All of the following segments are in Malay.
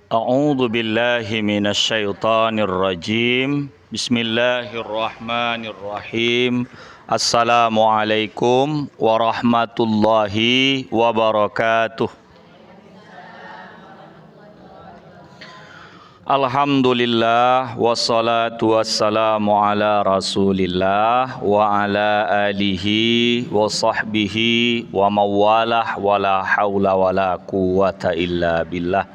A'udzu billahi minasyaitonir rajim. Bismillahirrahmanirrahim. Assalamualaikum warahmatullahi wabarakatuh. Alhamdulillah wassalatu wassalamu ala Rasulillah wa ala alihi wa sahbihi wa mawalah wala haula wala quwata illa billah.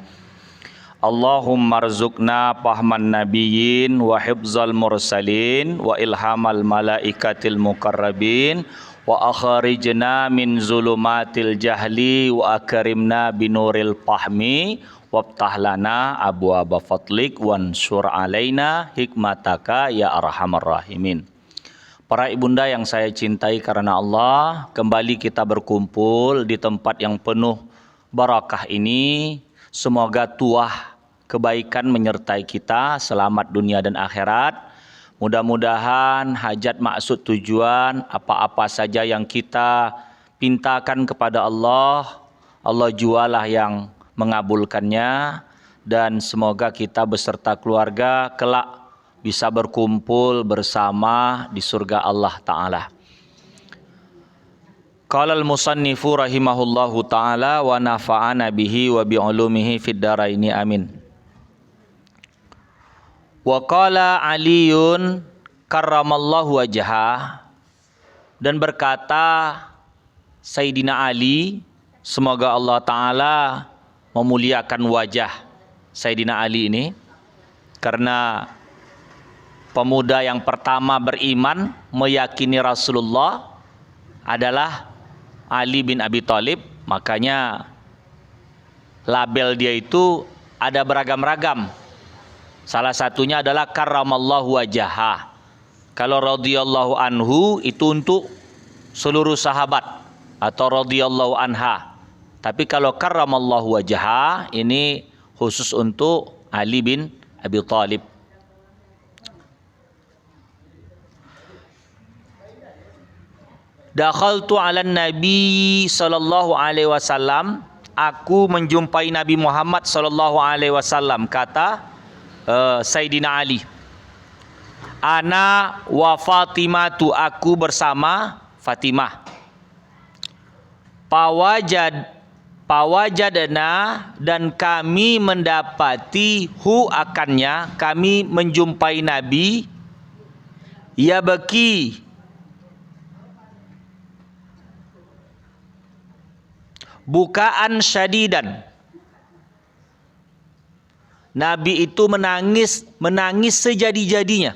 Allahumma rzuqna fahman nabiyyin wa hifzal mursalin wa ilhamal malaikatil muqarrabin wa akhrijna min zulumatil jahli wa akrimna binuril fahmi wabtah lana abwaaba fadlik wansur alaina hikmataka ya arhamar rahimin. Para ibunda yang saya cintai karena Allah, kembali kita berkumpul di tempat yang penuh barakah ini. Semoga tuah kebaikan menyertai kita, selamat dunia dan akhirat. Mudah-mudahan hajat maksud tujuan apa-apa saja yang kita pintakan kepada Allah, Allah jualah yang mengabulkannya. Dan semoga kita beserta keluarga kelak bisa berkumpul bersama di surga Allah Ta'ala. Qala al-musannifu rahimahullahu ta'ala wa nafa'ana bihi wa bi'ulumihi fid dharaini amin. Wa qala Aliyun karramallahu wajhah, dan berkata Sayyidina Ali, semoga Allah Ta'ala memuliakan wajah Sayyidina Ali ini, karena pemuda yang pertama beriman meyakini Rasulullah adalah Ali bin Abi Thalib. Makanya label dia itu ada beragam-ragam. Salah satunya adalah karramallahu wajhah. Kalau radhiyallahu anhu itu untuk seluruh sahabat atau radhiyallahu anha. Tapi kalau karramallahu wajhah ini khusus untuk Ali bin Abi Thalib. Dakhaltu 'alan Nabi sallallahu alaihi wasallam, aku menjumpai Nabi Muhammad sallallahu alaihi wasallam, kata Sayyidina Ali. Ana wa Fatimatu, aku bersama Fatimah. Pawajadna, dan kami mendapati hu akannya, kami menjumpai Nabi, ya baki, bukaan syadidan. Nabi itu menangis sejadi-jadinya.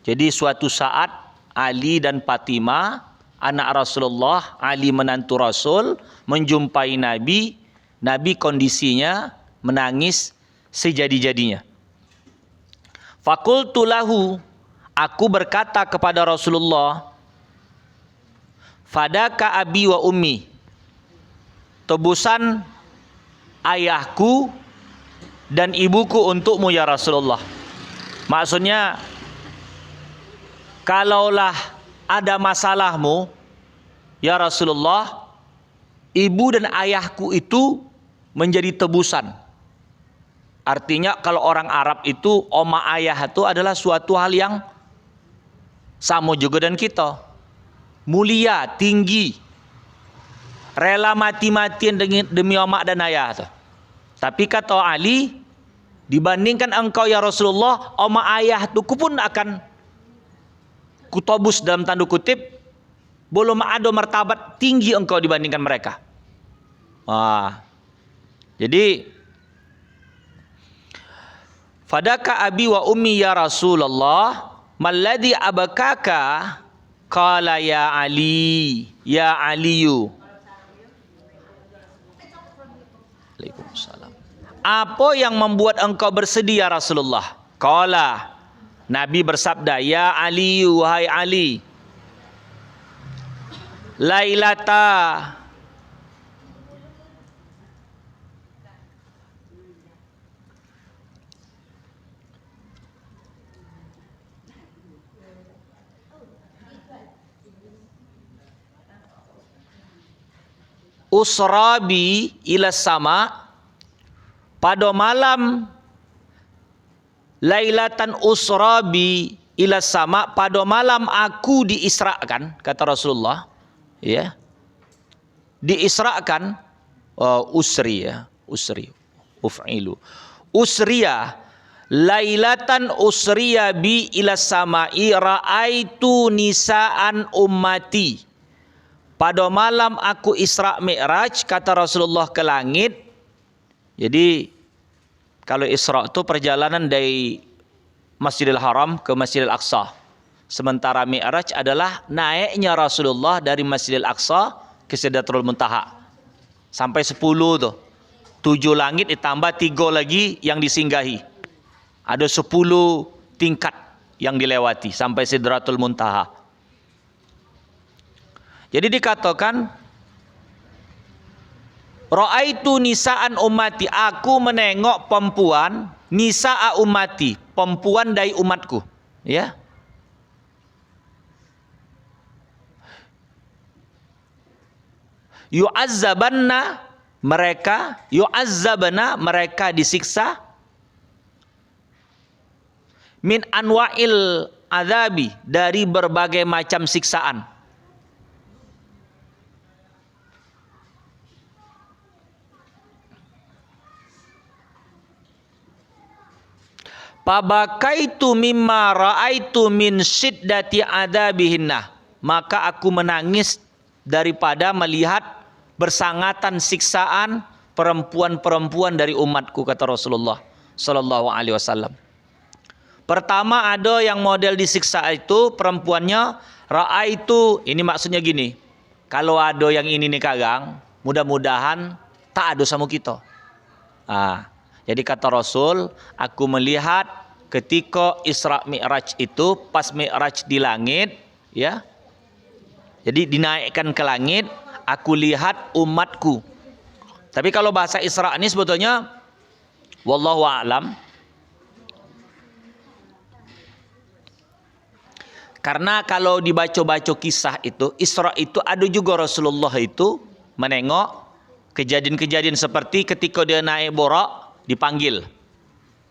Jadi suatu saat Ali dan Fatimah, anak Rasulullah, Ali menantu Rasul, menjumpai Nabi. Nabi kondisinya menangis sejadi-jadinya. Fakultu lahu, aku berkata kepada Rasulullah, fadaka abi wa ummi, tebusan ayahku dan ibuku untukmu ya Rasulullah. Maksudnya, kalaulah ada masalahmu ya Rasulullah, ibu dan ayahku itu menjadi tebusan. Artinya kalau orang Arab itu oma ayah itu adalah suatu hal yang sama juga dengan kita. Mulia, tinggi, rela mati-matian demi oma dan ayah itu. Tapi kata Ali, dibandingkan engkau ya Rasulullah, oma ayah tuku pun akan kutobus dalam tanda kutip, belum ada martabat tinggi engkau dibandingkan mereka. Jadi fadaka abi wa ummi ya Rasulullah, malladhi abakaka, qala ya Ali, ya Aliyu. Waalaikumsalam. Apa yang membuat engkau bersedih ya Rasulullah? Qala, Nabi bersabda, ya Ali, wahai Ali, lailata, usrabi ila sama, pada malam lailatan usrabi ila sama, pada malam aku diisrakan, kata Rasulullah, ya. Diisrakan, usri ya, usri, uf'ilu. Usriya lailatan usriya bi ila sama'i ra'aitu nisaan ummati. Pada malam aku Isra Mi'raj, kata Rasulullah, ke langit. Jadi kalau Isra itu perjalanan dari Masjidil Haram ke Masjidil Aqsa. Sementara Mi'raj adalah naiknya Rasulullah dari Masjidil Aqsa ke Sidratul Muntaha. Sampai 10 tuh. 7 langit ditambah 3 lagi yang disinggahi. Ada 10 tingkat yang dilewati sampai Sidratul Muntaha. Jadi dikatakan, ra'aitu nisaan ummati, aku menengok perempuan, nisa'a ummati, perempuan dari umatku, ya. Yu'azzabanna, mereka disiksa, min anwa'il azabi, dari berbagai macam siksaan. Pabakaitu mimma ra'aitu min syiddati adabihinna, maka aku menangis daripada melihat bersangatan siksaan perempuan-perempuan dari umatku, kata Rasulullah sallallahu alaihi wasallam. Pertama ada yang model disiksa itu perempuannya, ra'aitu, ini maksudnya gini, kalau ada yang ini nih Kagang, mudah-mudahan tak ada sama kita. Jadi kata Rasul, aku melihat ketika Isra Mi'raj itu, pas Mi'raj di langit, ya. Jadi dinaikkan ke langit, aku lihat umatku. Tapi kalau bahasa Isra ini sebetulnya, wallahu a'lam, karena kalau dibaca-baca kisah itu, Isra itu ada juga Rasulullah itu menengok kejadian-kejadian seperti ketika dia naik Buraq, dipanggil.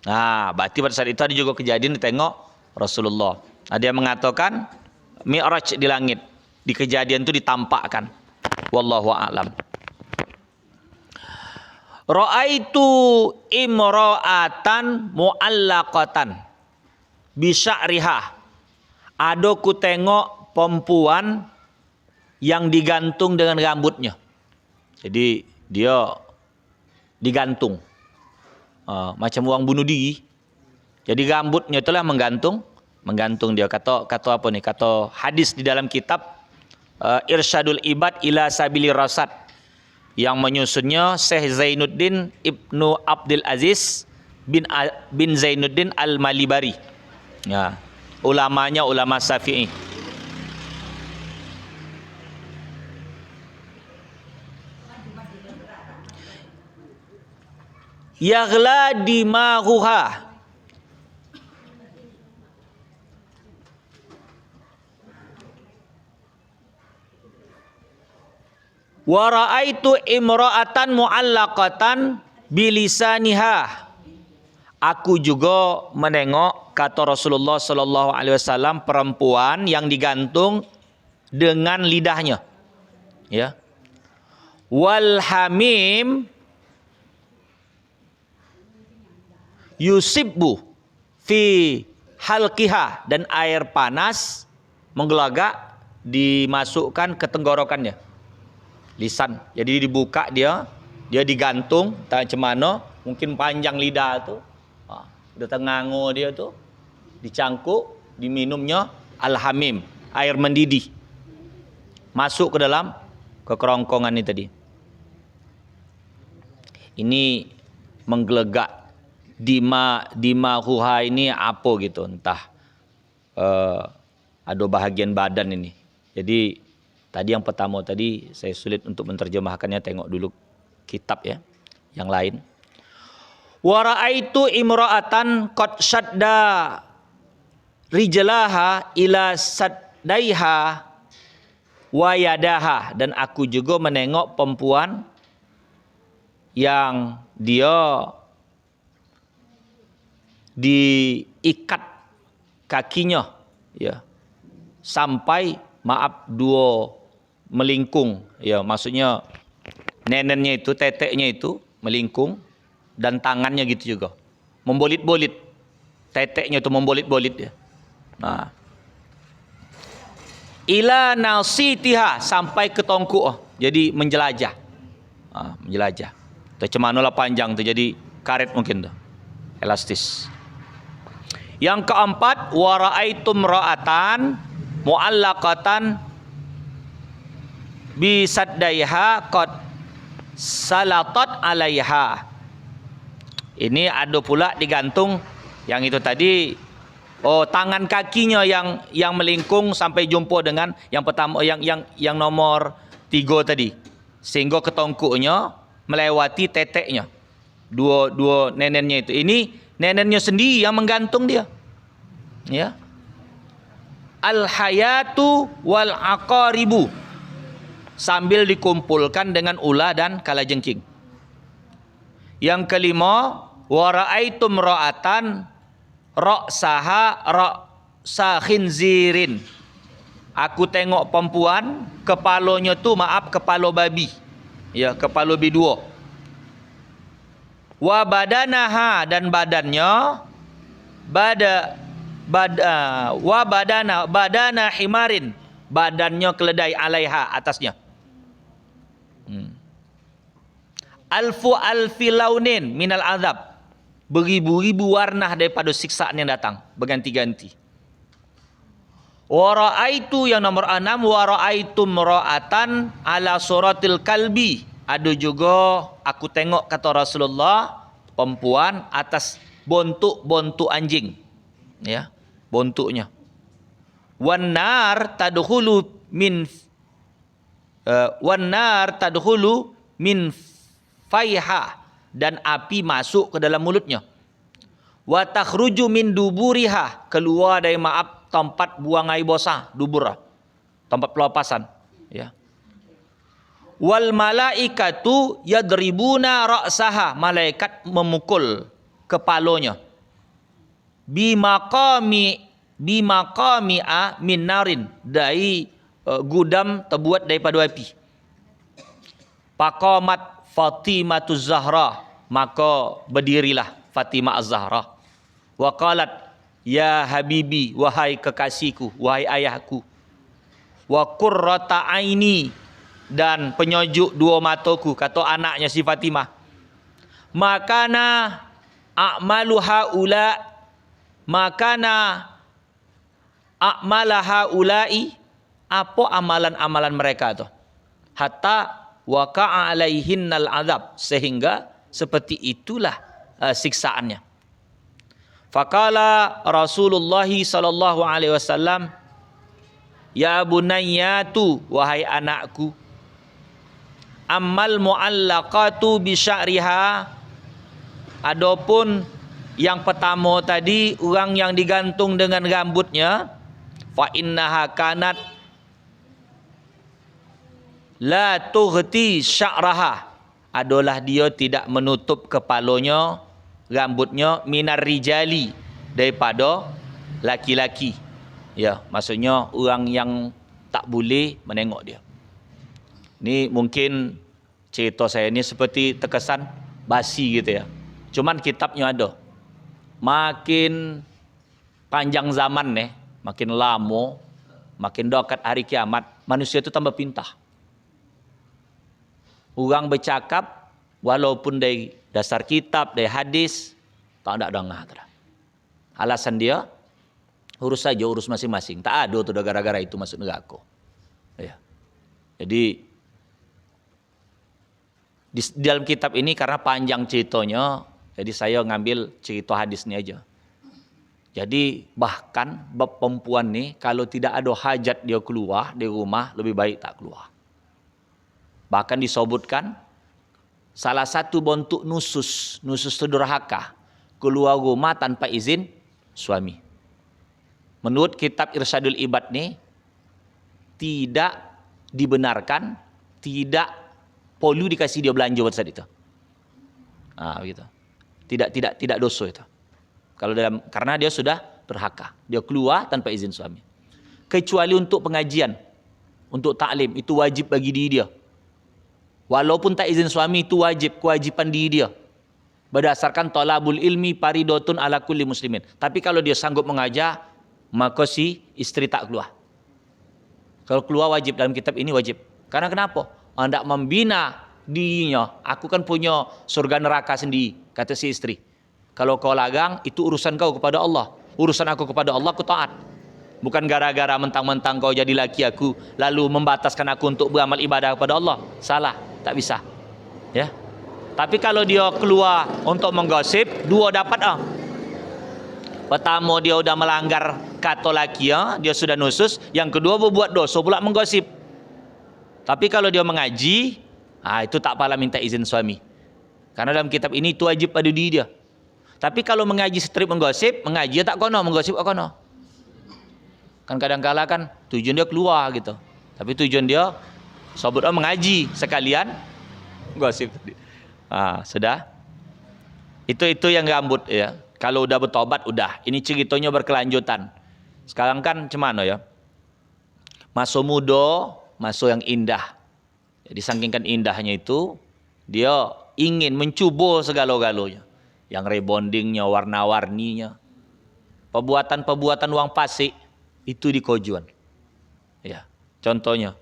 Berarti pada saat itu ada juga kejadian ditengok Rasulullah. Ada yang mengatakan Mi'raj di langit, di kejadian itu ditampakkan. Wallahu a'lam. Ra'aitu imra'atan mu'allaqatan bisya'riha. Ada ku tengok perempuan yang digantung dengan rambutnya. Jadi dia digantung. Macam orang bunuh diri. Jadi rambutnya itulah menggantung dia. Kata apa nih? Kata hadis di dalam kitab Irsyadul Ibad ila Sabili Rasad, yang menyusunnya Syekh Zainuddin Ibnu Abdul Aziz bin Zainuddin Al-Malibari. Ya, ulamanya ulama Syafi'i. Yaghla dimahuha, wa ra'aitu imra'atan mu'allaqatan bilisaniha. Aku juga menengok, kata Rasulullah sallallahu alaihi wasallam, perempuan yang digantung dengan lidahnya. Ya. Wal hamim yusibbu fi halqiha, dan air panas menggelagak dimasukkan ke tenggorokannya, lisan. Jadi dibuka dia digantung, tak macam mana, mungkin panjang lidah tu, udah tengango dia tu, dicangkuk, diminumnya al-hamim, air mendidih, masuk ke dalam kerongkongan ini tadi. Ini menggelegak. Dima huha ini apa gitu, entah ada bahagian badan ini. Jadi tadi yang pertama tadi saya sulit untuk menerjemahkannya, tengok dulu kitab ya yang lain. Wa ra'aitu imra'atan qad shadda rijlaha ila saddaiha wa yadaha, dan aku juga menengok perempuan yang dia diikat kakinya, ya, sampai maaf dua melingkung, ya, maksudnya nenennya itu, teteknya itu melingkung, dan tangannya gitu juga membolit-bolit, teteknya itu membolit-bolit ya. Nah, ila nasitiha, sampai ke tongkuk, jadi menjelajah, menjelajah. Macam mana lah panjang tu, jadi karet mungkin tu, elastis. Yang keempat, wa raaitum ra'atan mu'allaqatan bi saddaiha qad salatat alaiha. Ini ada pula digantung yang itu tadi. Oh, tangan kakinya yang melingkung sampai jumpa dengan yang pertama, yang nomor 3 tadi, sehingga ke tongkuknya melewati teteknya. Dua nenennya itu. Ini nenennya sendiri yang menggantung dia. Ya. Al hayatu wal aqaribu, sambil dikumpulkan dengan ular dan kalajengking. Yang kelima, wa raaitum ra'atan ra'saha ra'sa khinzirin. Aku tengok perempuan, kepalanya tu kepala babi. Ya, kepala babi 2. Wa badanaha, dan badannya badana himarin, badannya keledai, alaiha, atasnya. Alfi launin minal azab, beribu-ribu warna daripada siksaan yang datang, berganti-ganti. Wa raaitu, yang nomor 6, wa raaitum ra'atan ala suratil kalbi. Ada juga aku tengok, kata Rasulullah, perempuan atas bontuk anjing, ya, bontuknya. Wan nar tadkhulu min faiha, dan api masuk ke dalam mulutnya. Wa takhruju min duburiha, keluar dari tempat buang air besar, dubur, tempat pelepasan, ya. Wal malaikatu yadribuna ra'saha, malaikat memukul kepalanya. Bimaqami'a min narin, dari gudam terbuat daripada api. Faqamat Fatimatuz Zahra, maka berdirilah Fatimah Az-Zahra. Wa qalat, ya habibi, wahai kekasihku, wahai ayahku. Wa qurrata aini, dan penyejuk dua mataku, kata anaknya si Fatimah. Makana a'malaha ulai, apa amalan-amalan mereka tu, hatta waqa'a alaihinnal azab, sehingga seperti itulah siksaannya. Faqala Rasulullah sallallahu alaihi wasallam, ya bunayyatu, wahai anakku, ammal muallaqatu bi sya'riha, adapun yang pertama tadi, orang yang digantung dengan rambutnya, fa innaha kanat la tughti sya'raha, adalah dia tidak menutup kepalanya, rambutnya, minar rijali, daripada laki-laki. Ya, maksudnya orang yang tak boleh menengok dia. Ni mungkin cerita saya ni seperti terkesan basi gitu ya. Cuman kitabnya ada. Makin panjang zaman makin lama, makin dekat hari kiamat, manusia itu tambah pintar. Orang bercakap walaupun dari dasar kitab, dari hadis, tak ada dengar. Alasan dia, urus saja, urus masing-masing. Tak ada tu gara-gara itu masuk neraka. Ya. Jadi di dalam kitab ini karena panjang ceritanya, jadi saya ngambil cerita hadis ni aja. Jadi bahkan bab perempuan ni, kalau tidak ada hajat dia keluar dari rumah, lebih baik tak keluar. Bahkan disebutkan salah satu bentuk nusus tu durhaka, keluar rumah tanpa izin suami. Menurut kitab Irsyadul Ibad ni, tidak dibenarkan, tidak perlu dikasih dia belanja pada saat itu. Begitu. Tidak dosa itu. Karena dia sudah berhaka. Dia keluar tanpa izin suami. Kecuali untuk pengajian, untuk taklim, itu wajib bagi diri dia. Walaupun tak izin suami, itu kewajiban diri dia. Berdasarkan talabul ilmi paridotun ala kulli muslimin. Tapi kalau dia sanggup mengajar, maka si istri tak keluar. Kalau keluar wajib, dalam kitab ini wajib. Karena kenapa? Hendak membina dirinya. Aku kan punya surga neraka sendiri, kata si istri. Kalau kau lagang, itu urusan kau kepada Allah. Urusan aku kepada Allah, aku taat. Bukan gara-gara mentang-mentang kau jadi laki aku, lalu membataskan aku untuk beramal ibadah kepada Allah. Salah, tak bisa. Ya. Tapi kalau dia keluar untuk menggosip, dua dapat Pertama, dia sudah melanggar kata laki, dia sudah nusus. Yang kedua, berbuat dosa pula menggosip. Tapi kalau dia mengaji, itu tak payah minta izin suami. Karena dalam kitab ini itu wajib pada diri dia. Tapi kalau mengaji strip menggosip, mengaji tak kono, menggosip tak kono. Kan kadang-kala kan tujuan dia keluar gitu. Tapi tujuan dia sebutnya mengaji sekalian gosip tadi. Sudah. Itu yang gambut ya. Kalau udah bertobat udah. Ini ceritanya berkelanjutan. Sekarang kan cemana ya? Masa muda, masa yang indah. Jadi saking kan indahnya itu, dia ingin mencuba segala-galanya. Yang rebondingnya, warna-warninya. Perbuatan-perbuatan uang pasik itu dikojuan. Ya, contohnya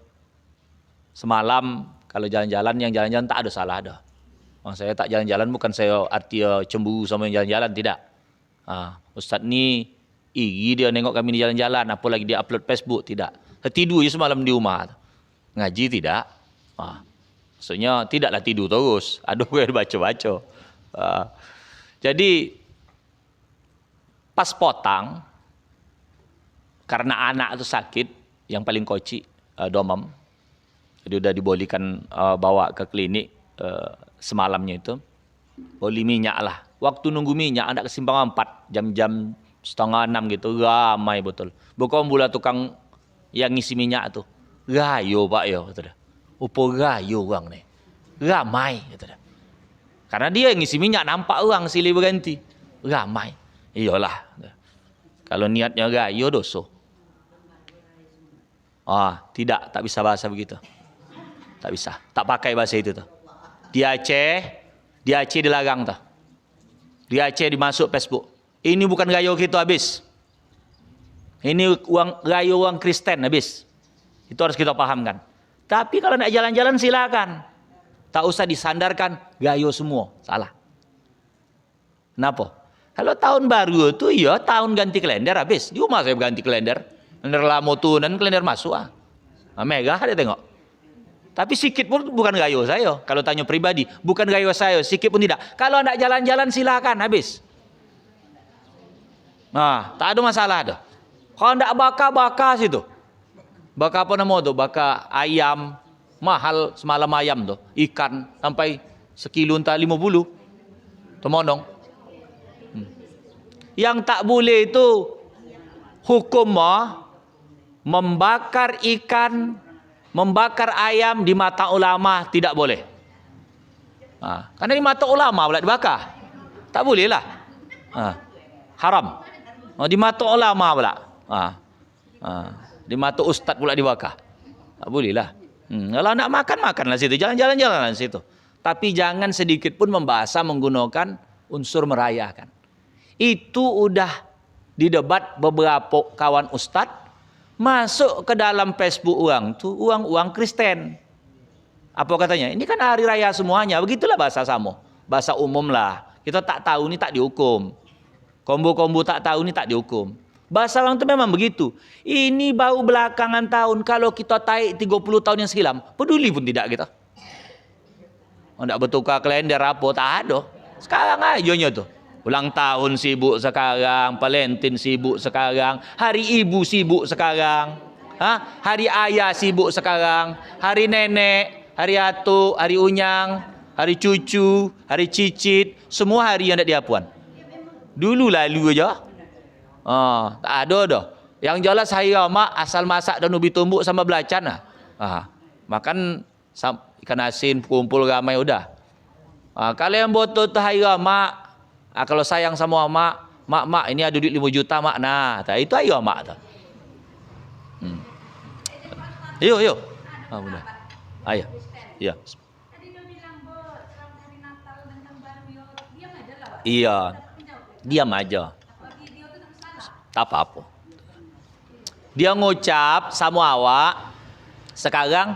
semalam kalau jalan-jalan, yang jalan-jalan tak ada salah ada. Saya tak jalan-jalan bukan saya arti cemburu sama yang jalan-jalan, tidak. Ustaz ni iri dia nengok kami di jalan-jalan, apalagi dia upload Facebook, tidak. Tidur je semalam di rumah. Ngaji tidak. Maksudnya tidaklah tidur terus. Ada yang baca-baca. Jadi pas potang, karena anak itu sakit, yang paling kocik, domam. Jadi udah dibolehkan bawa ke klinik semalamnya itu. Beli minyak lah. Waktu nunggu minyak, anak kesimpangan 4, jam-jam 5:30 gitu. Ramai betul. Bukan pula tukang yang ngisi minyak tu. Rayo pak yo, kata dia. Upo rayo orang ni. Ramai, kata dia. Karena dia yang ngisi minyak, nampak orang silih berganti. Ramai. Iyalah. Kalau niatnya rayo dosa. Tidak, tak bisa bahasa begitu. Tak bisa. Tak pakai bahasa itu tuh. Di Aceh dilarang tuh. Di Aceh dimasuk Facebook. Ini bukan gayo gitu habis. Ini gayo orang Kristen habis. Itu harus kita pahamkan. Tapi kalau nak jalan-jalan silakan. Tak usah disandarkan gayo semua. Salah. Kenapa? Kalau tahun baru itu ya tahun ganti kalender habis. Di rumah saya ganti kalender. Kalender lama tuh dan kalender masuk. Megah dia tengok. Tapi sikit pun bukan gayo saya. Kalau tanya pribadi, bukan gayo saya, sikit pun tidak. Kalau anda jalan-jalan silakan habis. Tak ada masalah dah. Kalau anda bakar situ. Bakar apa nama tu? Bakar ayam. Mahal semalam ayam tu. Ikan sampai sekilo entah 50. Temondong. Yang tak boleh itu hukum membakar ikan, membakar ayam di mata ulama tidak boleh. Karena di mata ulama pula dibakar. Tak boleh lah. Haram. Di mata ulama pula. Di mata ustaz pula dibakar. Tak boleh lah. Kalau nak makan, makanlah situ. Jalan-jalan situ. Tapi jangan sedikit pun membahasa menggunakan unsur merayakan. Itu udah didebat beberapa kawan ustaz. Masuk ke dalam Facebook orang tu uang Kristen. Apa katanya? Ini kan hari raya semuanya. Begitulah bahasa sama. Bahasa umum lah. Kita tak tahu ni tak dihukum. Kombo-kombo tak tahu ni tak dihukum. Bahasa orang tu memang begitu. Ini baru belakangan tahun. Kalau kita tarik 30 tahun yang silam, peduli pun tidak kita. Tidak bertukar kalender apa, tak ada. Sekarang aja tu. Ulang tahun sibuk sekarang, Valentine sibuk sekarang, Hari Ibu sibuk sekarang, Hari Ayah sibuk sekarang, Hari Nenek, Hari Atuk, Hari Unyang, Hari Cucu, Hari Cicit, semua hari yang tak diapuan. Dulu lalu aja. Tak ada dah. Yang jelas hari Rama asal masak dan ubi tumbuk sama belacan lah. Makan ikan asin, kumpul ramai udah. Kalau yang betul tuh hari mak, kalau sayang sama mak ini ada duit 5 juta mak. Nah, itu ayo mak tuh. Yuk. Udah. Ayo. Iya. Iya. Diam aja. Tak apa-apa. Dia ngucap sama awak. Sekarang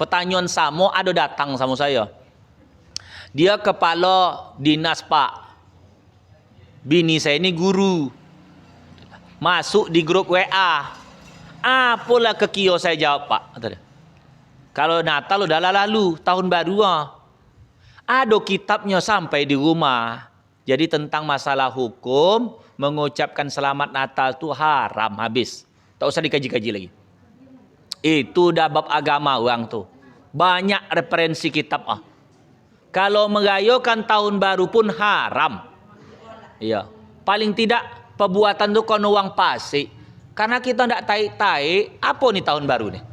pertanyaan samo ada datang sama saya. Dia kepala dinas Pak. Bini saya ini guru. Masuk di grup WA. Apalah kekio saya jawab Pak. Kalau Natal udah lalu, tahun baru ada kitabnya sampai di rumah. Jadi tentang masalah hukum, mengucapkan selamat Natal itu haram habis. Tak usah dikaji-kaji lagi. Itu udah bab agama orang tuh. Banyak referensi kitab Kalau merayakan tahun baru pun haram. Iya. Paling tidak perbuatan itu kono uang pasik. Karena kita ndak tahu apa nih tahun baru nih.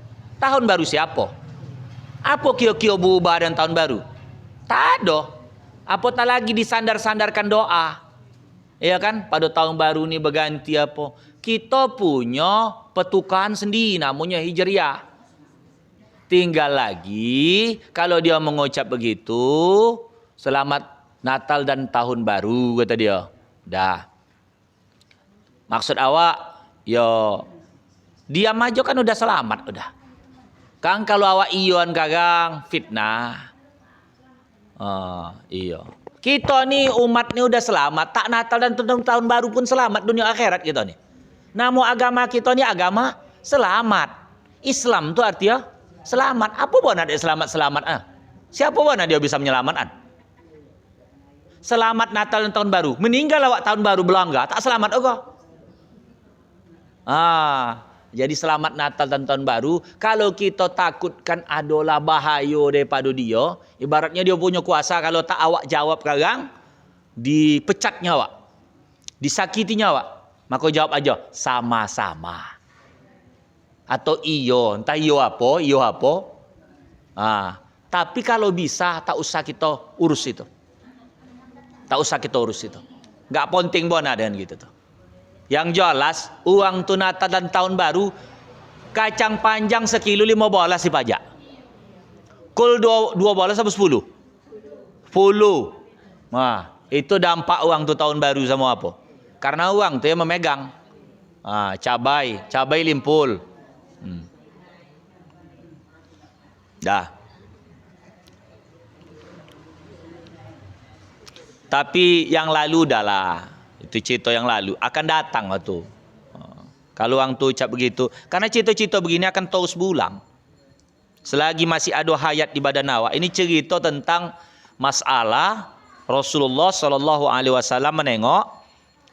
Tahun baru siapa? Apa kio-kio berubah dan tahun baru? Tak ada. Apatah lagi disandar-sandarkan doa. Ya kan? Pada tahun baru ini berganti apa? Kita punya petukan sendiri namanya Hijriah. Tinggal lagi kalau dia mengucap begitu, selamat Natal dan tahun baru kata dia. Dah. Maksud awak, yo diam aja kan udah selamat udah. Kang kalau awak iyon kagang fitnah. Iya. Kita nih umat nih udah selamat, tak Natal dan tahun baru pun selamat dunia akhirat kita nih. Namun agama kita nih agama selamat. Islam tuh artinya selamat. Apa bona dia selamat-selamat? Siapa bona dia bisa menyelamatkan? Selamat Natal dan tahun baru. Meninggal awak tahun baru belangga, tak selamat oke. Jadi selamat Natal dan tahun baru. Kalau kita takutkan adalah bahaya daripada dia, ibaratnya dia punya kuasa kalau tak awak jawab sekarang, dipecat nyawa, disakiti nyawa. Maka jawab aja sama-sama. Atau iyo, entah iyo apa. Tapi kalau bisa tak usah kita urus itu. Nggak penting bona dengan gitu tuh. Yang jelas uang tunata dan tahun baru kacang panjang sekilo 15 dipajak. Kul 2 bolas apa 10? 10. Nah, itu dampak uang tuh tahun baru sama apa? Karena uang tuh yang memegang. Cabai limpul. Dah. Tapi yang lalu adalah itu cerita yang lalu akan datang waktu. Kalau orang tu ucap begitu, karena cerita-cerita begini akan terus berulang. Selagi masih ada hayat di badan awak. Ini cerita tentang masalah Rasulullah sallallahu alaihi wasallam menengok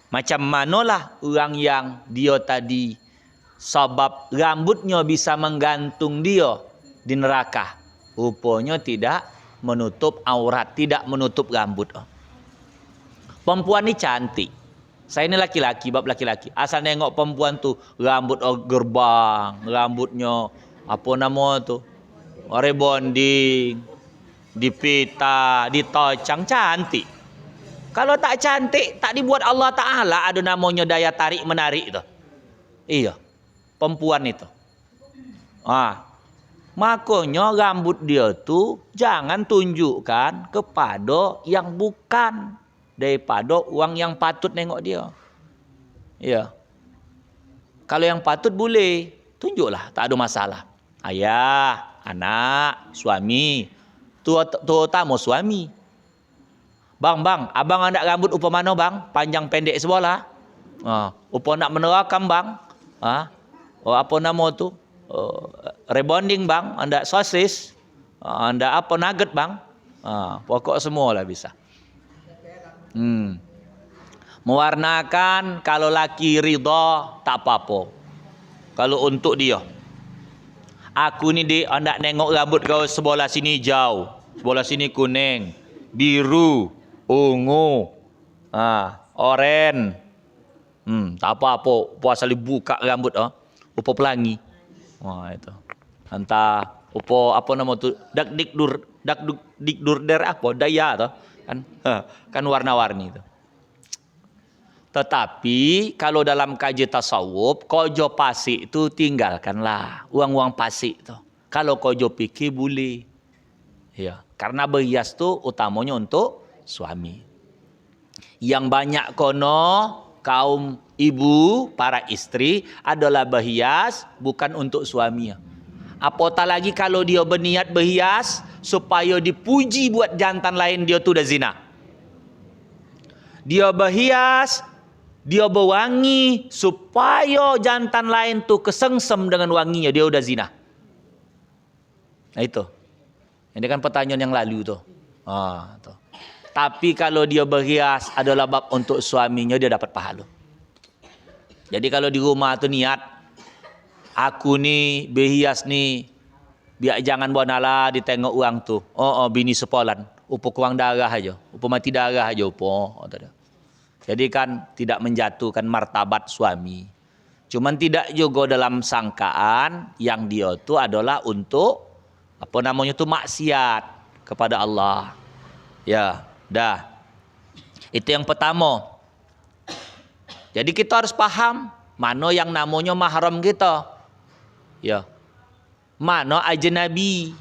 macam manalah orang yang dia tadi sebab rambutnya bisa menggantung dia di neraka. Rupanya tidak menutup aurat, tidak menutup rambut. Perempuan ini cantik. Saya ini laki-laki, bab laki-laki. Asal nengok perempuan tuh rambut gerbang, rambutnya apa nama tuh? Rebonding, dipita, ditocang, cantik. Kalau tak cantik, tak dibuat Allah Ta'ala ada namanya daya tarik menarik itu. Iya, perempuan itu. Makanya rambut dia tuh jangan tunjukkan kepada yang bukan daripada uang yang patut nengok dia. Ya. Kalau yang patut boleh, tunjuklah, tak ada masalah. Ayah, anak, suami, terutama suami. Bang, abang ada rambut upa mana bang? Panjang pendek sebelah. Upa nak menerakam bang? Apa nama tu? Rebonding bang? Anda sosis? Anda apa nugget bang? Pokok semua lah bisa. Mewarnakan kalau laki ridha tak apa-apa. Kalau untuk dia, aku ni dia hendak nengok rambut kau sebelah sini hijau, sebelah sini kuning, biru, ungu, oren. Tak apa-apa. Puasa buka rambut, upa pelangi. Itu. Entah Apa nama tu dak dikdur der apa daya tu kan kan warna-warni tu. Tetapi kalau dalam kaji tasawuf, kojo pasik itu tinggalkanlah. Uang-uang pasik tu. Kalau kojo fikih boleh. Ya, karena berhias tu utamanya untuk suami. Yang banyak kono kaum ibu, para istri adalah berhias bukan untuk suami. Apatah lagi kalau dia berniat berhias supaya dipuji buat jantan lain, dia tu dah zina. Dia berhias, dia berwangi supaya jantan lain tu kesengsem dengan wanginya, dia udah zina. Nah itu. Ini kan pertanyaan yang lalu tu. Tu. Tapi kalau dia berhias adalah bab untuk suaminya, dia dapat pahala. Jadi kalau di rumah tu niat, aku ni berhias ni biar jangan bonala ditengok orang tu. Bini sepolan, upo kurang darah aja, upo mati darah aja upo. Jadi kan tidak menjatuhkan martabat suami. Cuman tidak juga dalam sangkaan yang dia tu adalah untuk apa namanya tu maksiat kepada Allah. Ya, dah. Itu yang pertama. Jadi kita harus paham mana yang namanya mahram kita. Ya. Mana ajnabi.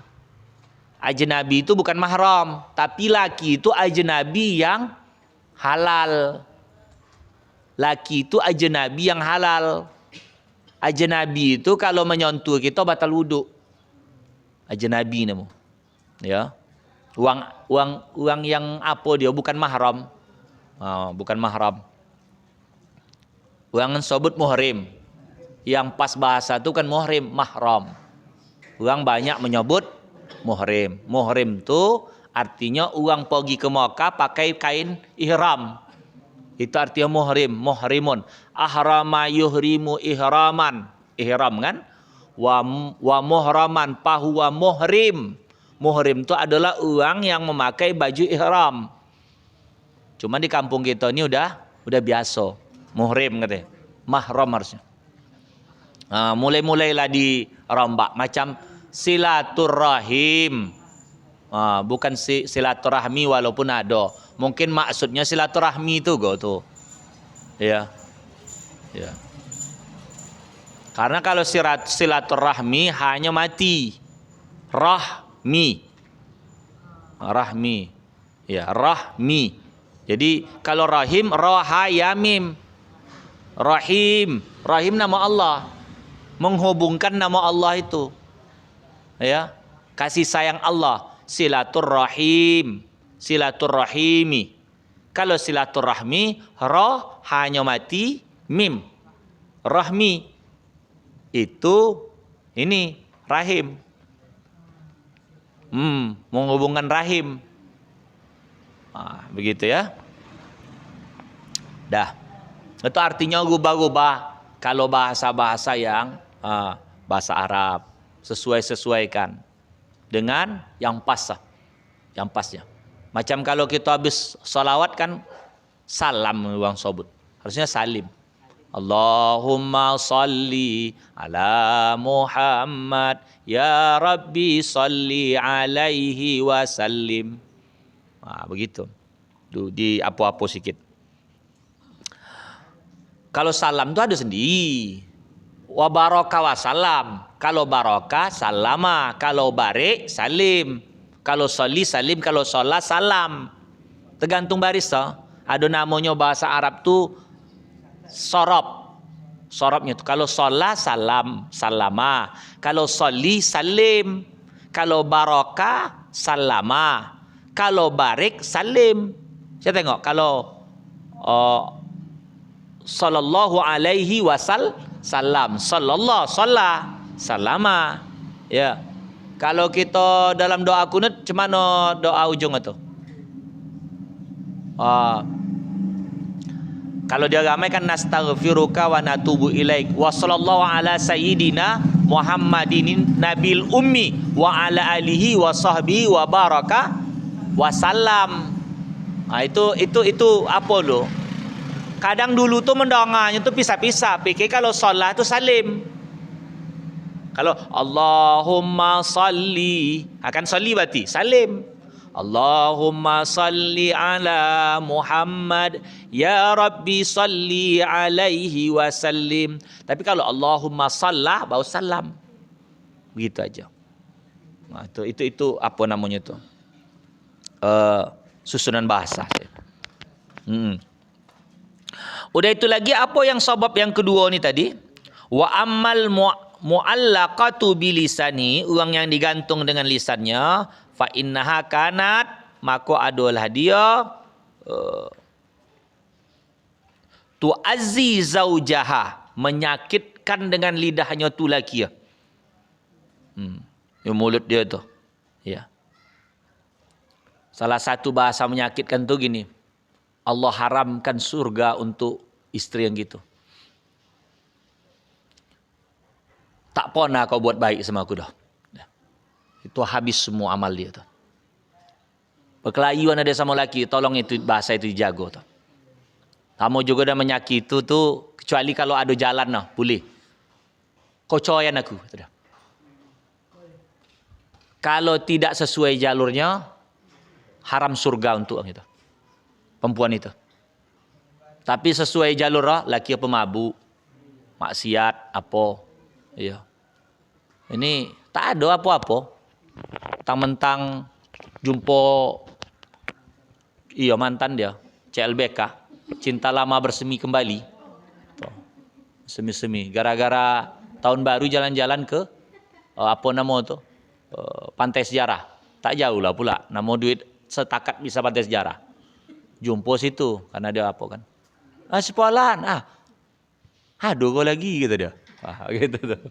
Ajnabi itu bukan mahram, tapi laki itu ajnabi yang halal. Laki itu ajnabi yang halal. Ajnabi itu kalau menyentuh kita batal wuduk. Ajnabi nama. Ya. Uang yang apa dia bukan mahram. Bukan mahram. Uang sebut muhrim. Yang pas bahasa itu kan muhrim, mahram. Uang banyak menyebut muhrim. Muhrim itu artinya uang pergi ke Makkah pakai kain ihram. Itu artinya muhrim, muhrimun. Ahrama yuhrimu ihraman. Ihram kan? Wa muhraman fahuwa muhrim. Muhrim itu adalah orang yang memakai baju ihram. Cuma di kampung kita ini udah biasa. Muhrim katanya. Mahram harusnya. Mulai-mulailah dirombak macam silaturrahim. Bukan silaturahmi walaupun ada. Mungkin maksudnya silaturahmi itu tuh. Ya. Ya. Karena kalau silaturahmi hanya mati. Rahmi. Ya, rahmi. Jadi kalau rahim rahayamim. Rahim nama Allah. Menghubungkan nama Allah itu. Ya. Kasih sayang Allah. Silaturrahimi. Kalau silaturrahmi, roh hanya mati, mim. Rahmi. Itu ini rahim. Menghubungkan rahim. Begitu ya. Dah. Itu artinya rubah-rubah. Kalau bahasa-bahasa yang bahasa Arab. Sesuaikan. Dengan yang pas lah. Yang pasnya. Macam kalau kita habis salawat kan salam orang sebut. Harusnya salim. Allahumma salli ala Muhammad ya Rabbi salli alaihi wasallim. Begitu. Di apa-apa sikit. Kalau salam itu ada sendiri. Wa baraka wa salam. Kalau baraka salama, kalau barik salim. Kalau soli salim, kalau sholat salam. Tergantung baris toh. Ada namanya bahasa Arab tu sorob. Sorobnya tu kalau sholat salam, salama. Kalau soli salim. Kalau baraka salama. Kalau barik salim. Saya tengok kalau sallallahu alaihi wasallam. Sallallahu salama. Ya. Kalau kita dalam doa kunut, macam mana doa ujung itu? Kalau dia ramai kan nastaghfiruka wa natubu ilaik. Wa sallallahu ala sayyidina Muhammadin nabil ummi wa ala alihi wa sahbihi wa baraka wa salam. Itu apa lo? Kadang dulu tuh mendengarnya tuh pisah-pisah. Pikir kalau solat tuh salim. Kalau Allahumma salli, akan salli berarti salim. Allahumma salli ala Muhammad, ya Rabbi salli alaihi wasallim. Tapi kalau Allahumma sallah baru salam. Begitu aja. Nah, itu apa namanya itu? Susunan bahasa. Udah itu lagi apa yang sabab yang kedua ni tadi? Wa ammal muallaqatu bilisani, orang yang digantung dengan lisannya, fa innaha kanat, maka adalah dia tu'azzi zaujaha, menyakitkan dengan lidahnya tu laki ya. Yang mulut dia tu. Ya. Salah satu bahasa menyakitkan tu gini. Allah haramkan surga untuk istri yang gitu. Tak pernah kau buat baik sama aku dah. Itu habis semua amal dia tu. Perkelahian ada sama lelaki, tolong itu bahasa itu dijaga tu. Kamu juga dah menyakiti itu tu, kecuali kalau ada jalan lah, boleh. Kau coyan aku. Kalau tidak sesuai jalurnya, haram surga untuk orang itu. Perempuan itu. Tapi sesuai jalur lah, laki apa mabuk, maksiat, apa. Ya. Ini tak ada apa-apa. Mentang-mentang jumpa mantan dia, CLBK, cinta lama bersemi kembali. Semi-semi. Gara-gara tahun baru jalan-jalan ke apa nama tu? Pantai Sejarah. Tak jauh lah pula. Nama duit setakat bisa pantai sejarah. Jumpa situ karena dia apa kan? Sepolan. Aduh kau lagi gitu dia. Gitu tuh.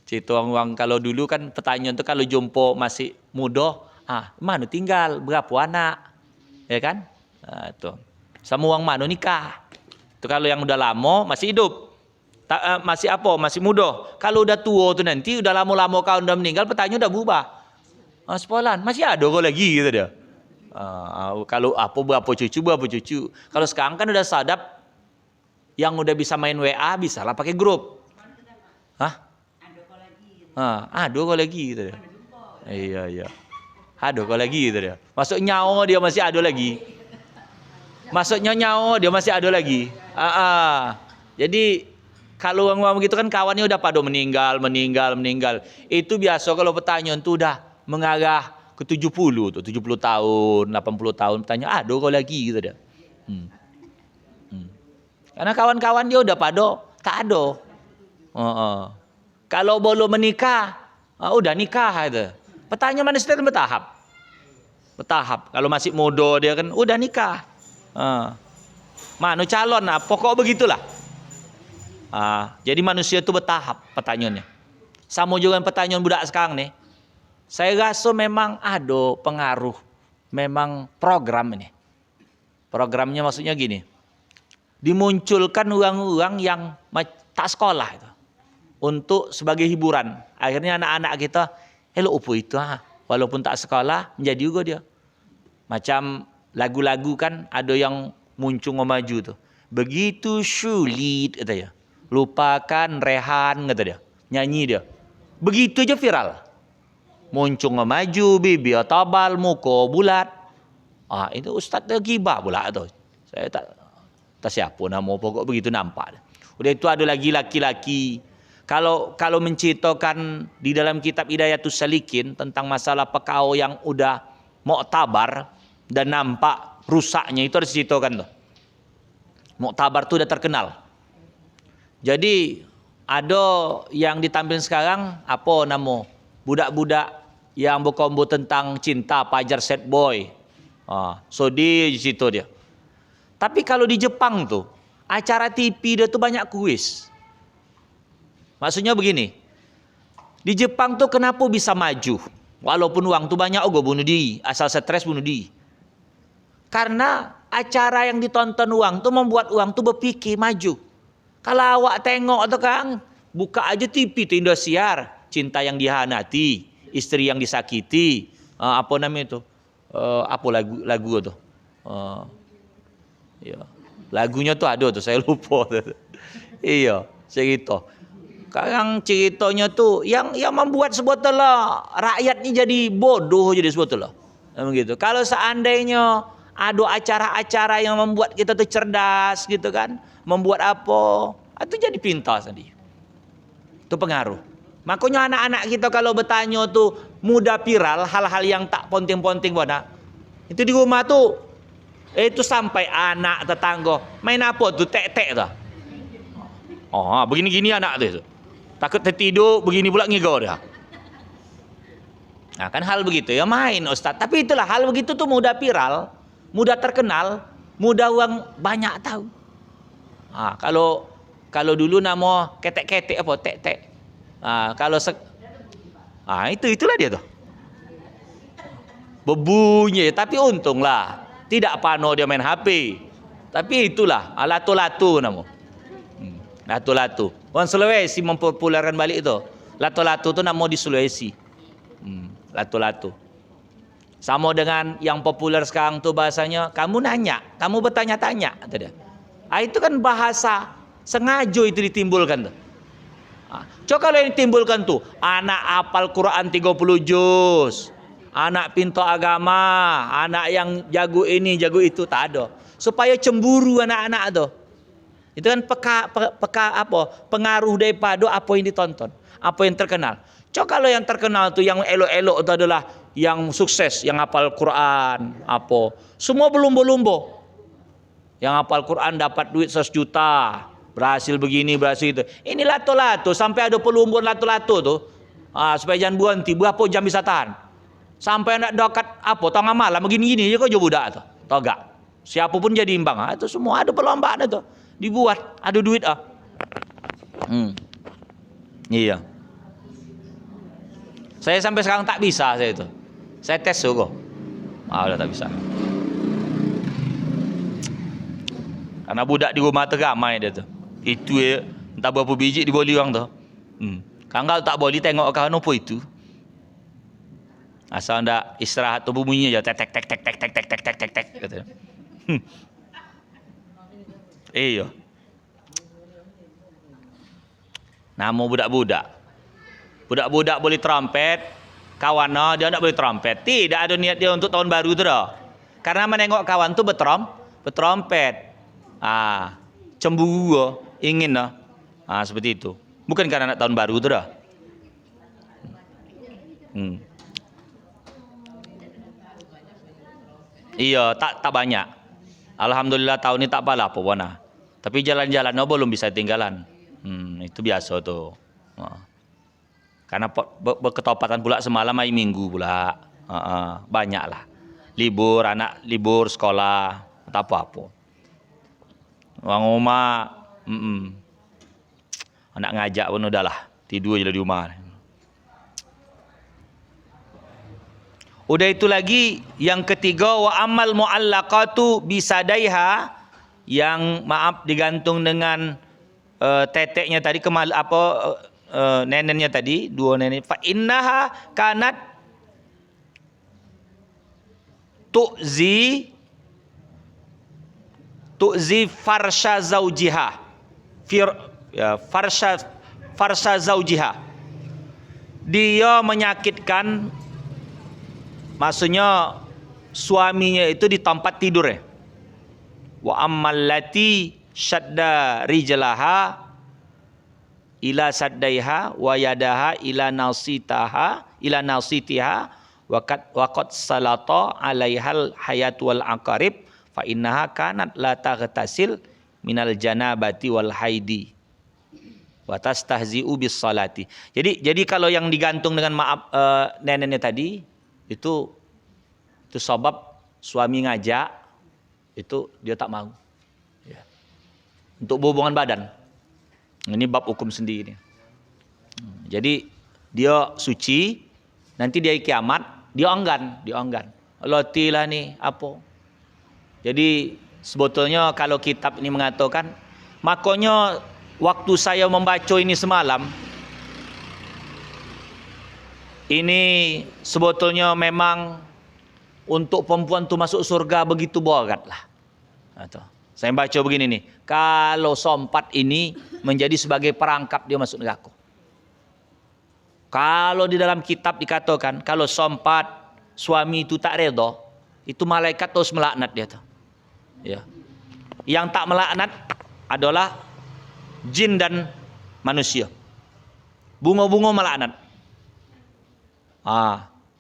Cerita orang kalau dulu kan pertanyaan tu kalau jumpa masih muda, mana tinggal, berapa anak? Ya kan? Tu. Sama orang mana nikah. Tu kalau yang udah lama masih hidup. Masih apa? Masih muda. Kalau udah tua tu nanti udah lama-lama kau udah meninggal, pertanyaan udah berubah. Sepolan, masih ada kau lagi gitu dia. Kalau berapa cucu. Kalau sekarang kan udah sadap yang udah bisa main WA bisa lah pakai grup. Ada kau lagi gitu dia. Iya. Ada kau lagi gitu dia. Masuk nyawa dia masih ada lagi. Masuknya nyawa dia masih ada lagi. Jadi kalau orang begitu kan kawannya udah pada meninggal. Itu biasa kalau pertanyaan tu udah mengarah ke 70 tu, 70 tahun, 80 tahun, tanya, ada kau lagi gitu dia. Karena kawan-kawan dia udah pada tak ada. Kalau belum menikah, udah nikah itu. Pertanyaan mana setiap bertahap. Kalau masih muda dia kan udah nikah. Mana calon pokok begitulah. Jadi manusia itu bertahap pertanyaannya. Sama juga dengan pertanyaan budak sekarang nih. Saya rasa memang ada pengaruh, memang program ini. Programnya maksudnya gini, dimunculkan orang-orang yang tak sekolah itu, untuk sebagai hiburan. Akhirnya anak-anak kita, upo itu walaupun tak sekolah, menjadi juga dia. Macam lagu-lagu kan ada yang muncul maju tuh. Begitu sulit kata dia. Lupakan Rehan kata dia. Nyanyi dia. Begitu aja viral. Muncul maju, bibir tabal, muka bulat. Itu ustaz dia gibah pula tu. Saya tak siapa nama pokok begitu nampak. Udah itu ada lagi laki-laki. Kalau menceritakan di dalam kitab Hidayatus Salikin tentang masalah pekau yang udah muktabar dan nampak rusaknya, itu harus diceritakan tuh. Muktabar tu udah terkenal. Jadi ada yang ditampilkan sekarang apa nama? Budak-budak yang berkombo tentang cinta, pajar sad boy. So di situ dia. Tapi kalau di Jepang tuh, acara TV dia tuh banyak kuis. Maksudnya begini. Di Jepang tuh kenapa bisa maju? Walaupun uang tuh banyak, gue bunuh diri. Asal stres bunuh diri. Karena acara yang ditonton uang tuh membuat uang tuh berpikir maju. Kalau awak tengok tuh kan, buka aja TV tuh Indosiar. Cinta yang dihanati, istri yang disakiti, apa namanya itu? Apa lagu tuh? Ya. Lagunya tuh ada tuh, saya lupa tuh. Iya, cerita. Sekarang ceritanya tu yang membuat sebetulnya rakyat ni jadi bodoh jadi sebetulnya. Begitu. Kalau seandainya ada acara-acara yang membuat kita tu cerdas gitu kan, membuat apa, itu jadi pintar tadi. Itu pengaruh. Makanya anak-anak kita kalau bertanya tu mudah viral hal-hal yang tak penting-penting mana. Itu di rumah tu itu sampai anak tetangga main apa tu tek-tek tu. Oh, begini-gini anak tu. Takut tertidur, begini pula ngigau dia. Nah, kan hal begitu ya main Ustaz. Tapi itulah hal begitu tuh mudah viral, mudah terkenal, mudah orang banyak tahu. Nah, kalau dulu nama ketek-ketek apa tek-tek. Kalau itulah dia tuh. Berbunyi, tapi untunglah tidak pano dia main HP. Tapi itulah latu-latu nama. Latu-latu. Orang Sulawesi mempopulerkan balik itu. Latu-latu itu nama di Sulawesi. Latu-latu. Sama dengan yang populer sekarang tuh bahasanya, kamu nanya, kamu bertanya-tanya. Itu kan bahasa sengaja itu ditimbulkan tuh. Coba kalau yang ditimbulkan tuh, anak hafal Quran 30 juz, anak pintar agama, anak yang jago ini, jago itu, tak ada. Supaya cemburu anak-anak tuh. Itu kan pengaruh daripada apa yang ditonton, apa yang terkenal. Coba kalau yang terkenal tuh yang elok-elok itu adalah yang sukses, yang hafal Quran, apa. Semua berlumba-lumba. Yang hafal Quran dapat duit 100 juta, berhasil begini, berhasil itu. Ini lato-lato, sampai ada perlombaan lato-lato tuh. Supaya jangan berhenti, berapa jam bisa tahan. Sampai nak dekat tengah malam begini-gini je kau je budak tu. Tahu gak? Siapa pun jadi imbang. Itu semua ada perlombaan itu. Dibuat, ada duit Iya. Saya sampai sekarang tak bisa saya itu. Saya tes kok. Udah tak bisa. Karena budak di rumah tu ramai dia tu. Itu entah berapa biji diboli orang tu. Kalau tak boleh tengok kawan apa itu. Asal ndak istirahat tu bunyinya je tek tek tek tek tek tek tek tek tek tek tek kata. Iya. Nama budak-budak. Budak-budak boleh trompet, kawan dia tak boleh trompet. Tidak ada niat dia untuk tahun baru tu dah. Karena menengok kawan tu bertrompet. Cemburu, ingin dah. Seperti itu. Bukan karena nak tahun baru tu dah. Iya, tak banyak. Alhamdulillah tahun ini tak apalah apa warna. Tapi jalan-jalan belum bisa tinggalan. Itu biasa tuh. Karena berketopatan pula semalam hari Minggu pula. Banyak lah. Libur, anak libur sekolah, tak apa-apa. Orang rumah, anak ngajak pun udahlah. Tidur je di rumah. Udah itu lagi yang ketiga wa amal muallaqatu bisadaiha, yang digantung dengan teteknya tadi, neneknya tadi, dua nenek. Fa innaha kanat tu'zi farsha zaujiha. Farsha zaujiha. Dia menyakitkan, maksudnya suaminya itu di tempat tidur. Wa ammallati syadda rijlaha ila saddaiha wa yadaha ila nasitiha wa qad salata alaihal hayat wal aqarib fa innaha kanat la taghtasil minal janabati wal haidi wa tastahzi'u bis salati. Jadi kalau yang digantung dengan neneknya tadi itu sebab suami ngajak, itu dia tak mau. Untuk berhubungan badan. Ini bab hukum sendiri. Jadi dia suci, nanti dia kiamat, dia enggan. Lotilah ni apa. Jadi sebetulnya kalau kitab ini mengatakan, makanya waktu saya membaca ini semalam, ini sebetulnya memang untuk perempuan tu masuk surga begitu berat lah. Saya baca begini nih, kalau sompat ini menjadi sebagai perangkap dia masuk neraka. Kalau di dalam kitab dikatakan kalau sompat suami itu tak redha, itu malaikat terus melaknat dia tuh. Ya. Yang tak melaknat adalah jin dan manusia. Bunga-bunga melaknat.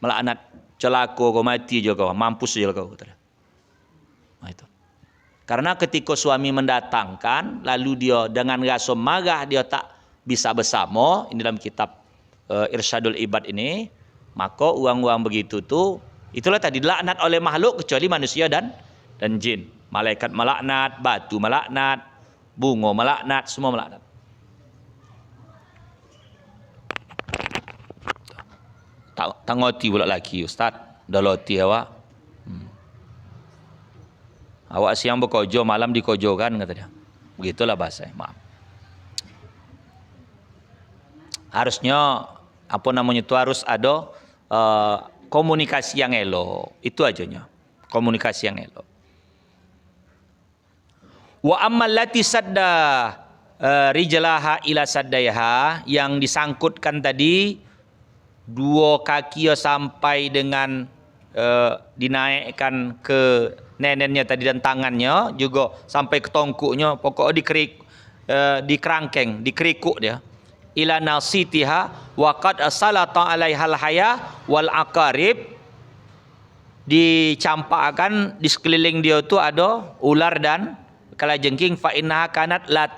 Melaknat. Celaka kau, mati je kau, mampus je kau. Itu. Karena ketika suami mendatangkan, lalu dia dengan rasa marah dia tak bisa bersama, ini dalam kitab Irsyadul Ibad ini, maka uang-uang begitu tu, itulah tadi dilaknat oleh makhluk kecuali manusia dan jin. Malaikat melaknat, batu melaknat, bunga melaknat, semua melaknat. Tak ngoti pula lagi Ustaz, dah loti awak. Awak siang berkojo, malam dikojokan kata dia. Begitulah bahasa, maaf. Harusnya apa namanya itu harus ada komunikasi yang elok. Itu ajanya. Komunikasi yang elok. Wa ammal lati sadda rijlaha ila saddaiha, yang disangkutkan tadi dua kaki sampai dengan dinaikkan ke nenennya tadi dan tangannya juga sampai ke tongkuknya, pokoknya dikerangkeng, dikerikuk dia. Ila nasitiha wa qad salata alaihal haya wal aqarib, dicampakkan di sekeliling dia tu ada ular dan kalajengking. Fa innaha kanat la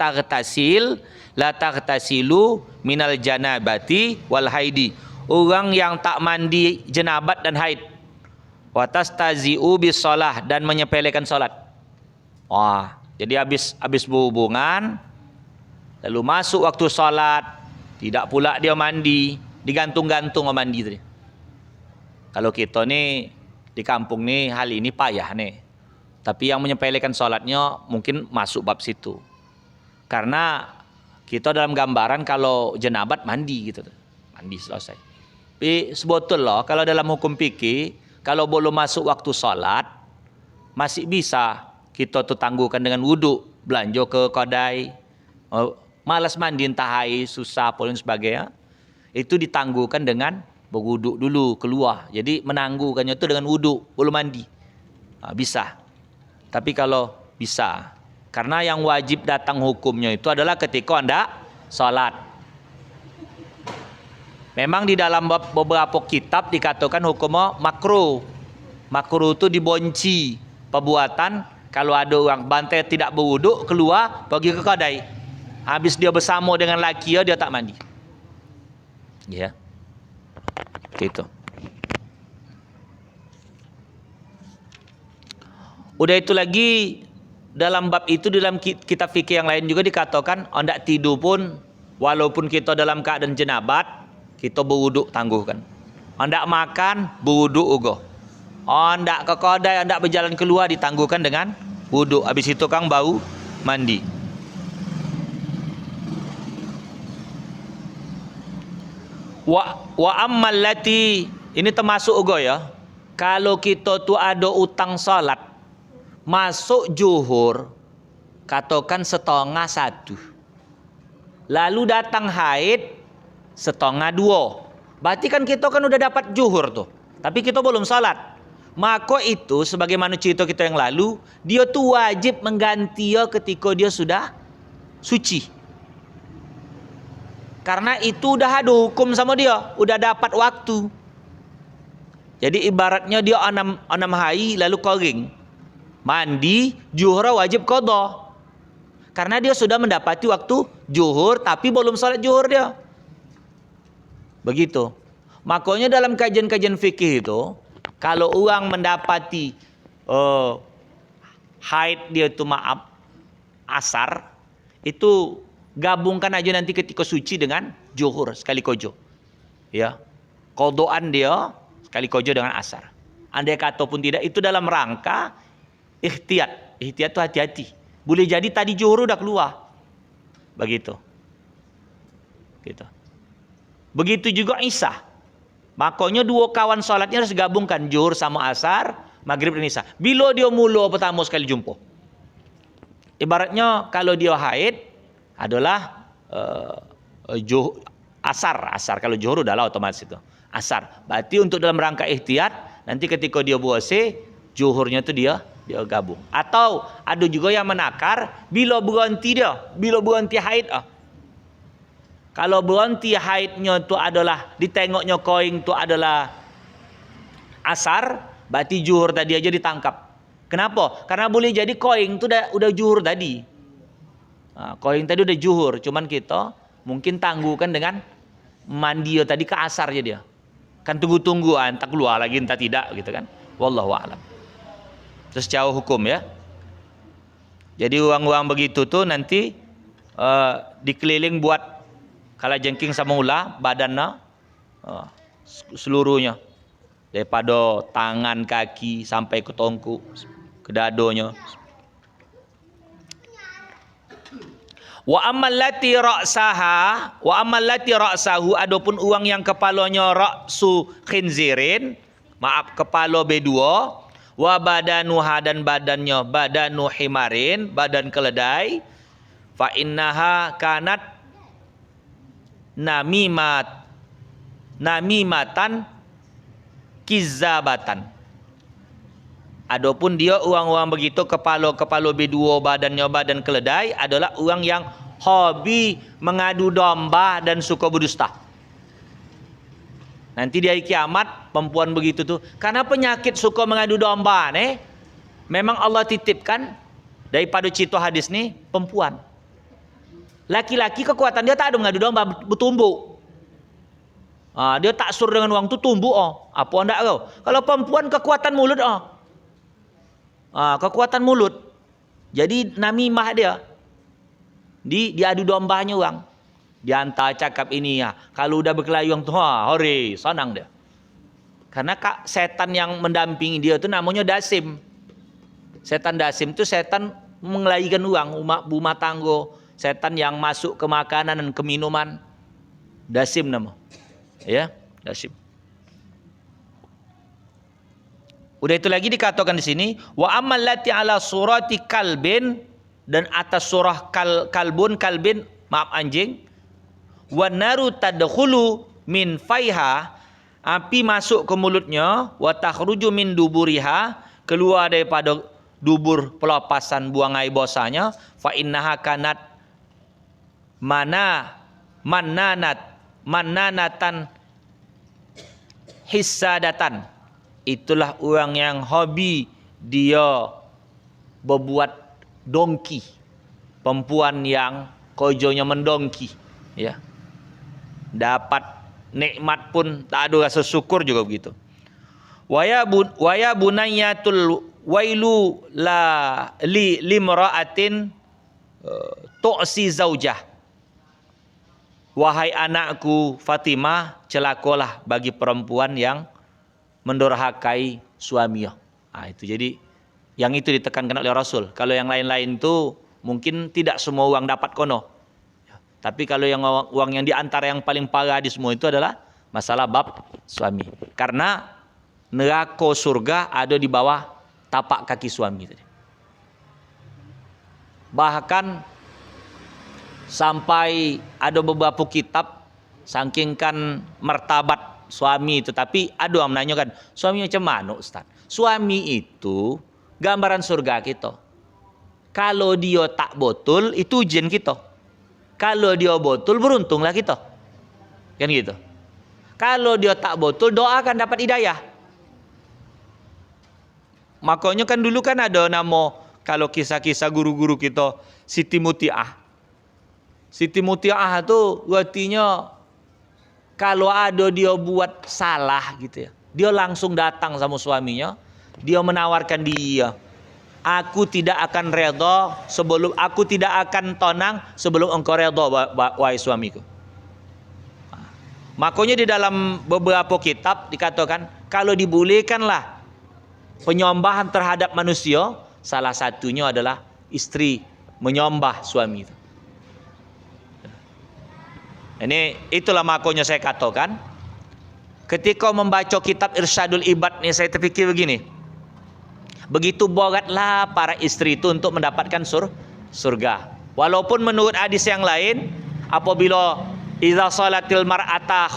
taghtasilu minal janabati wal haidi, orang yang tak mandi jenabat dan haid. Wa tastazi'u bis shalah, dan menyepelekan salat. Jadi habis berhubungan lalu masuk waktu salat, tidak pula dia mandi, digantung-gantung mandi tadi. Kalau kita ni di kampung ni hal ini payah ni. Tapi yang menyepelekan salatnya mungkin masuk bab situ. Karena kita dalam gambaran kalau jenabat mandi gitu. Mandi selesai. Tapi sebetulnya kalau dalam hukum fikih, kalau belum masuk waktu salat, masih bisa kita tu tangguhkan dengan wuduk, belanja ke kedai, malas mandi entah hai, susah pun sebagainya, itu ditangguhkan dengan berwuduk dulu keluar. Jadi menangguhkannya itu dengan wuduk, belum mandi. Bisa. Tapi kalau bisa, karena yang wajib datang hukumnya itu adalah ketika anda salat. Memang di dalam beberapa kitab dikatakan hukumnya makruh. Makruh itu dibonci perbuatan kalau ada orang bantai tidak berwuduk keluar pergi ke kedai. Habis dia bersama dengan laki dia tak mandi. Ya. Gitu. Udah itu lagi dalam bab itu dalam kitab fikih yang lain juga dikatakan hendak tidur pun walaupun kita dalam keadaan jenabat, kita berwuduk tangguhkan. Hendak makan, berwuduk juga. Hendak ke kedai, hendak berjalan keluar, ditangguhkan dengan wuduk. Habis itu kang bau mandi. Wa ammal lati, ini termasuk juga ya. Kalau kita tu ada utang salat, masuk zuhur, katakan 12:30. Lalu datang haid 1:30. Berarti kan kita kan udah dapat zuhur tuh. Tapi kita belum salat. Maka itu sebagaimana cerita kita yang lalu, dia tuh wajib mengganti ketika dia sudah suci. Karena itu udah ada hukum sama dia, udah dapat waktu. Jadi ibaratnya dia 6 hari lalu kering. Mandi, zuhur wajib qada. Karena dia sudah mendapati waktu zuhur tapi belum salat zuhur dia. Begitu. Makanya dalam kajian-kajian fikih itu, kalau orang mendapati haid dia itu asar, itu gabungkan aja nanti ketika suci dengan zuhur sekali kojo. Ya. Qadaan dia sekali kojo dengan asar. Andai kata pun tidak, itu dalam rangka ihtiyat. Ihtiyat itu hati-hati. Boleh jadi tadi zuhur udah keluar. Begitu. Gitu. Begitu juga Isya. Makanya dua kawan salatnya harus gabungkan, zuhur sama asar, maghrib dan Isya. Bila dia mula pertama sekali jumpa. Ibaratnya kalau dia haid adalah Asar kalau zuhur udahlah otomatis itu. Asar. Berarti untuk dalam rangka ihtiyat, nanti ketika dia puasa, zuhurnya itu dia gabung. Atau ada juga yang menakar bila berhenti haid. Kalau berhenti haidnya itu adalah ditengoknya koin itu adalah asar, berarti zuhur tadi aja ditangkap. Kenapa? Karena boleh jadi koin itu udah zuhur tadi. Koin tadi udah zuhur, cuman kita mungkin tangguhkan dengan mandi tadi ke asar aja dia. Kan tunggu-tunggu entah keluar lagi entah tidak gitu kan. Wallahu a'lam. Terus secara hukum ya. Jadi uang-uang begitu tuh nanti dikeliling buat kalajengking sama ulah badannya seluruhnya. Daripada tangan, kaki sampai ke tongku, ke dadonya. Wa ammal lati ra'sahu adapun uang yang kepalanya ra'su khinzirin, maaf kepala B2, wa badanuha dan badannya badanu himarin, badan keledai, fa innaha kanat namimatan kizabatan. Adapun dia uang-uang begitu kepala B2 badannya badan keledai adalah uang yang hobi mengadu domba dan suka berdusta. Nanti di hari kiamat perempuan begitu tuh karena penyakit suka mengadu domba nih memang Allah titipkan daripada cerita hadis nih perempuan. Laki-laki kekuatan dia tak ada mengadu domba bertumbuh. Dia tak sur dengan uang tu tumbuh apa ndak kau. Kalau perempuan kekuatan mulut kekuatan mulut. Jadi namimah dia. Diadu dombanya orang. Diantar cakap ini ya. Kalau udah berkelahi orang tu, hore, senang dia. Karena setan yang mendampingi dia tu namanya dasim. Setan dasim tu setan mengelaikan orang, rumah tangga. Setan yang masuk ke makanan dan ke minuman. Dasim nama. Ya, dasim. Udah itu lagi dikatakan di sini wa amal lati ala surati kalbin dan atas surah kalbin maaf anjing wa naru tadkhulu min faiha api masuk ke mulutnya wa takhruju min duburiha keluar daripada dubur pelepasan buang air bosanya fa innaha kanat mananatan hissadatan. Itulah orang yang hobi dia berbuat dongki. Perempuan yang kojonya mendongki. Ya. Dapat nikmat pun tak ada rasa syukur juga begitu. Waya bunayyatul wailu la limra'atin tu'si zaujah. Wahai anakku Fatimah, celakalah bagi perempuan yang mendurhakai suaminya. Itu jadi yang itu ditekankan oleh Rasul. Kalau yang lain-lain itu mungkin tidak semua uang dapat kono. Tapi kalau yang uang yang diantara yang paling parah di semua itu adalah masalah bab suami. Karena neraka surga ada di bawah tapak kaki suami tadi. Bahkan sampai ada beberapa kitab saking martabat suami itu, tapi ada yang menanyakan suami macam mana Ustaz? Suami itu gambaran surga kita. Kalau dia tak betul itu ujian kita. Kalau dia betul beruntunglah kita. Kan gitu. Kalau dia tak betul doa akan dapat hidayah. Makanya kan dulu kan ada nama kalau kisah-kisah guru-guru kita Siti Muti'ah. Siti Muti'ah itu artinya kalau ada dia buat salah gitu ya, dia langsung datang sama suaminya, dia menawarkan dia, aku tidak akan redha sebelum aku tidak akan tenang sebelum engkau redha wahai suamiku. Makanya di dalam beberapa kitab dikatakan kalau dibolehkanlah penyembahan terhadap manusia, salah satunya adalah istri menyembah suami itu. Itulah makanya saya katakan ketika membaca kitab Irsyadul Ibad ni saya terfikir begini. Begitu beratlah para istri itu untuk mendapatkan surga. Walaupun menurut hadis yang lain apabila idza salatil mar'ata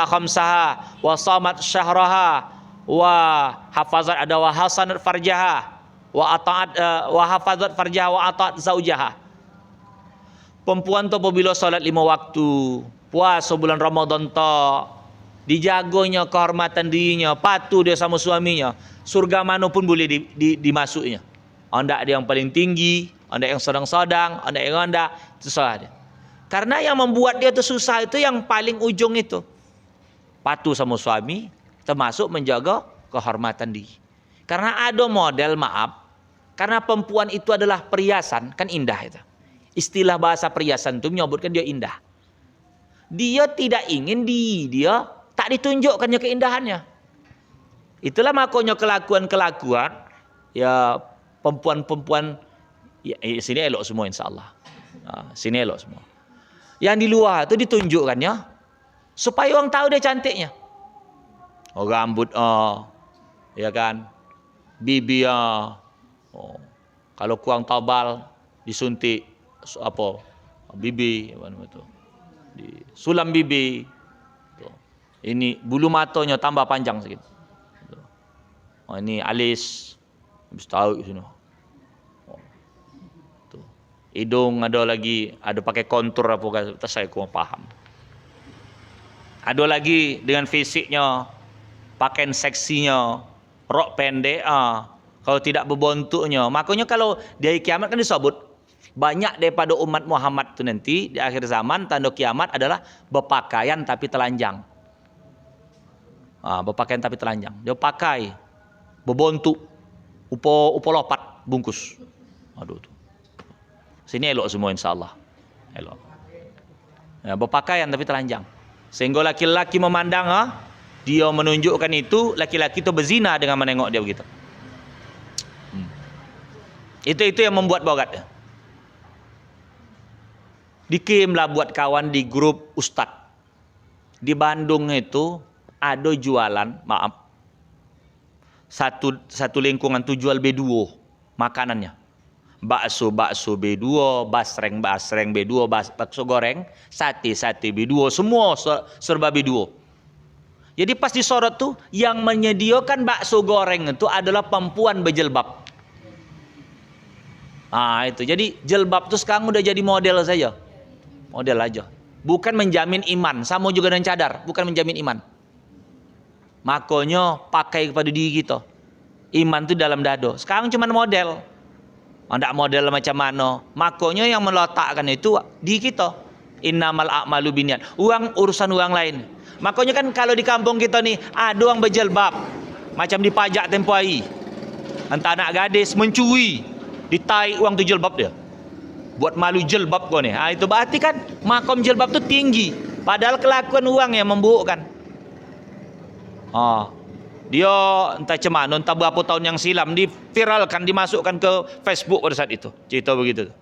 khamsaha wa shamat syahraha wa hafazat ada wa hasanat farjaha wa ata'at wa hafazat farjaha wa ata'at zaujaha. Perempuan tu apabila solat 5 waktu, puasa bulan Ramadan tak, dijaganya kehormatan dirinya, patuh dia sama suaminya, surga mana pun boleh dimasuknya. Anda ada yang paling tinggi, anda yang sedang-sedang, anda yang rendah, itu salah dia. Karena yang membuat dia tu susah itu yang paling ujung itu. Patuh sama suami, termasuk menjaga kehormatan diri. Karena ada model, maaf, karena perempuan itu adalah perhiasan, kan indah itu. Istilah bahasa perhiasan itu menyebutkan dia indah. Dia tidak ingin dia tak ditunjukkannya keindahannya. Itulah makanya kelakuan-kelakuan ya perempuan-perempuan ya, sini elok semua insyaAllah. Sini elok semua. Yang di luar itu ditunjukkannya supaya orang tahu dia cantiknya. Oh, rambut ya kan, bibi kalau kurang tebal disuntik apa bibi apa nama itu, disulam bibi. Ini bulu matanya tambah panjang sedikit. Oh, ini alis habis tahu sini. Hidung ada lagi, ada pakai kontur apa kata saya kurang paham. Ada lagi dengan fisiknya, pakaian seksinya, rok pendek, kalau tidak berbentuknya. Makanya kalau di hari kiamat kan disebut banyak daripada umat Muhammad tu nanti di akhir zaman tanda kiamat adalah berpakaian tapi telanjang. Berpakaian tapi telanjang. Dia pakai berbentuk, upo lopat bungkus. Aduh tu. Sini elok semua insyaAllah. Elok. Ya, berpakaian tapi telanjang. Sehingga laki-laki memandang, dia menunjukkan itu, laki-laki itu berzina dengan menengok dia begitu. Itu yang membuat borat. Dikirimlah buat kawan di grup Ustadz. Di Bandung itu ada jualan, maaf. Satu lingkungan tu jual B2 makanannya. Bakso B2, basreng B2, bakso goreng, sate B2, semua serba B2. Jadi pas disorot tuh yang menyediakan bakso goreng itu adalah perempuan berjilbab. Itu. Jadi jilbab tuh sekarang udah jadi model saja. Model aja. Bukan menjamin iman, sama juga dengan cadar, bukan menjamin iman. Makanya pakai kepada diri kita. Iman itu dalam dada. Sekarang cuma model. Tidak model macam mana. Makanya yang meletakkan itu di kita. Innamal a'malu binniat. Urusan orang lain. Makanya kan kalau di kampung kita nih ada orang berjilbab. Macam dipajak tempoh hari. Entah anak gadis mencuri. Ditarik uang tu jilbab dia. Buat malu jilbab kau ni. Itu berarti kan makom jilbab tu tinggi. Padahal kelakuan orang yang memburukkan. Dia entah macam mana, entah berapa tahun yang silam diviralkan, dimasukkan ke Facebook pada saat itu. Cerita begitu.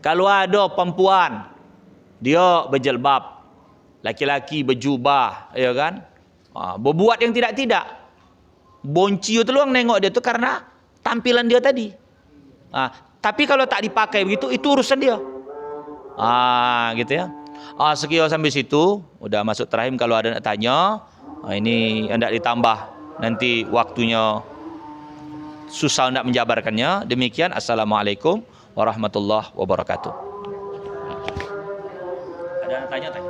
Kalau ada perempuan dia berjilbab, laki-laki berjubah, ya kan? Berbuat yang tidak-tidak. Bonci tu luang nengok dia tu karena tampilan dia tadi. Tapi kalau tak dipakai begitu, itu urusan dia. Gitu ya. Sekian sampai situ, udah masuk terakhir. Kalau ada nak tanya, ini hendak ditambah. Nanti waktunya susah nak menjabarkannya. Demikian. Assalamualaikum warahmatullahi wabarakatuh. Ada yang tanya tak?